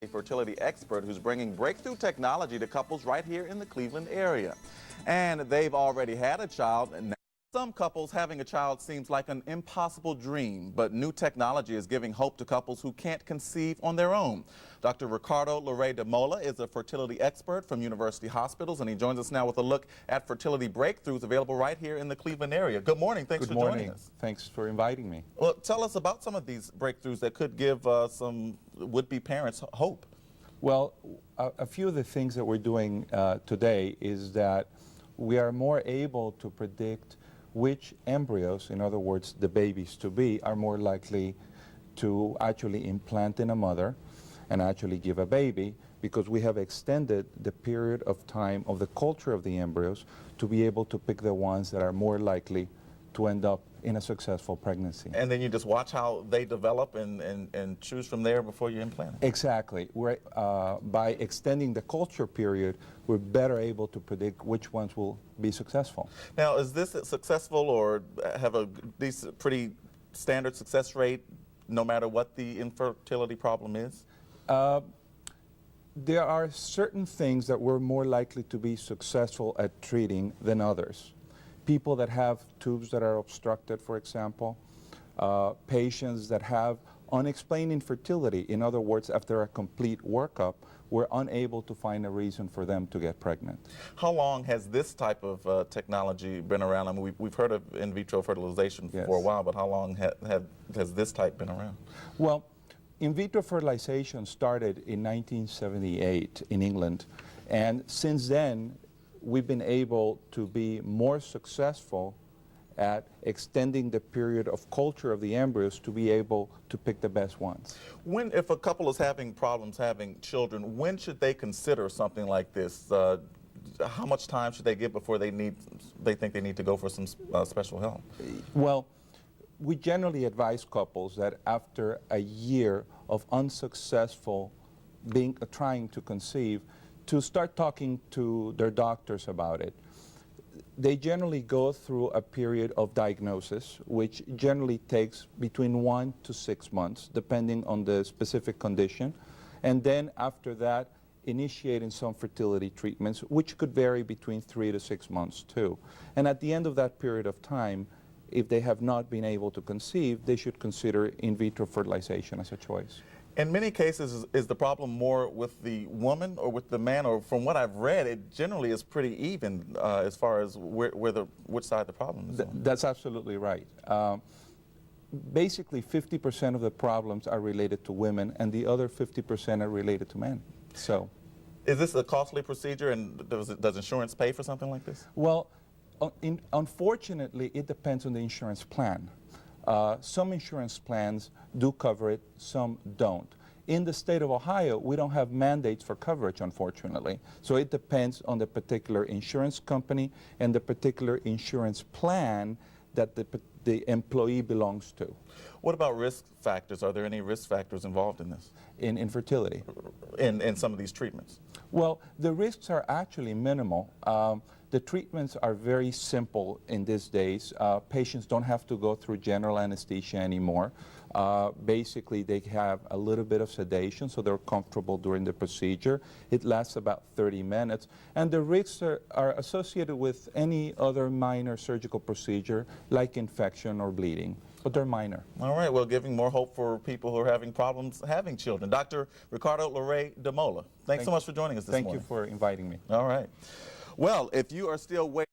a fertility expert who's bringing breakthrough technology to couples right here in the Cleveland area. And they've already had a child, and now some couples having a child seems like an impossible dream, but new technology is giving hope to couples who can't conceive on their own. Dr. Loret de Mola is a fertility expert from University Hospitals, and he joins us now with a look at fertility breakthroughs available right here in the Cleveland area. Good morning. Thanks for joining us. Thanks for inviting me. Well, tell us about some of these breakthroughs that could give some would-be parents hope. Well, a few of the things that we're doing today is that we are more able to predict which embryos, in other words, the babies to be, are more likely to actually implant in a mother and actually give a baby, because we have extended the period of time of the culture of the embryos to be able to pick the ones that are more likely to end up in a successful pregnancy. And then you just watch how they develop and choose from there before you implant it. Exactly. We're, by extending the culture period, we're better able to predict which ones will be successful. Now, is this successful or have a decent, pretty standard success rate no matter what the infertility problem is? There are certain things that we're more likely to be successful at treating than others. People that have tubes that are obstructed, for example, patients that have unexplained infertility. In other words, after a complete workup, we're unable to find a reason for them to get pregnant. How long has this type of technology been around? I mean, we've heard of in vitro fertilization for a while, but how long has this type been around? Well, in vitro fertilization started in 1978 in England, and since then, we've been able to be more successful at extending the period of culture of the embryos to be able to pick the best ones. When, if a couple is having problems having children, when should they consider something like this? How much time should they give before they think they need to go for some special help? Well, we generally advise couples that after a year of unsuccessful trying to conceive, to start talking to their doctors about it. They generally go through a period of diagnosis, which generally takes between 1 to 6 months, depending on the specific condition. And then after that, initiating some fertility treatments, which could vary between 3 to 6 months too. And at the end of that period of time, if they have not been able to conceive, they should consider in vitro fertilization as a choice. In many cases, is the problem more with the woman or with the man? Or from what I've read, it generally is pretty even as far as which side the problem is on. That's absolutely right. Basically, 50% of the problems are related to women, and the other 50% are related to men. So, is this a costly procedure, and does insurance pay for something like this? Well, unfortunately, it depends on the insurance plan. Some insurance plans do cover it, some don't. In the state of Ohio, we don't have mandates for coverage, unfortunately. So it depends on the particular insurance company and the particular insurance plan that the employee belongs to. What about risk factors? Are there any risk factors involved in this? In infertility? In some of these treatments? Well, the risks are actually minimal. The treatments are very simple in these days. Patients don't have to go through general anesthesia anymore. Basically, they have a little bit of sedation, so they're comfortable during the procedure. It lasts about 30 minutes. And the risks are associated with any other minor surgical procedure, like infection or bleeding, but they're minor. All right, well, giving more hope for people who are having problems having children. Dr. Loret de Mola, thanks so much for joining us this morning. Thank you for inviting me. All right. Well, if you are still waiting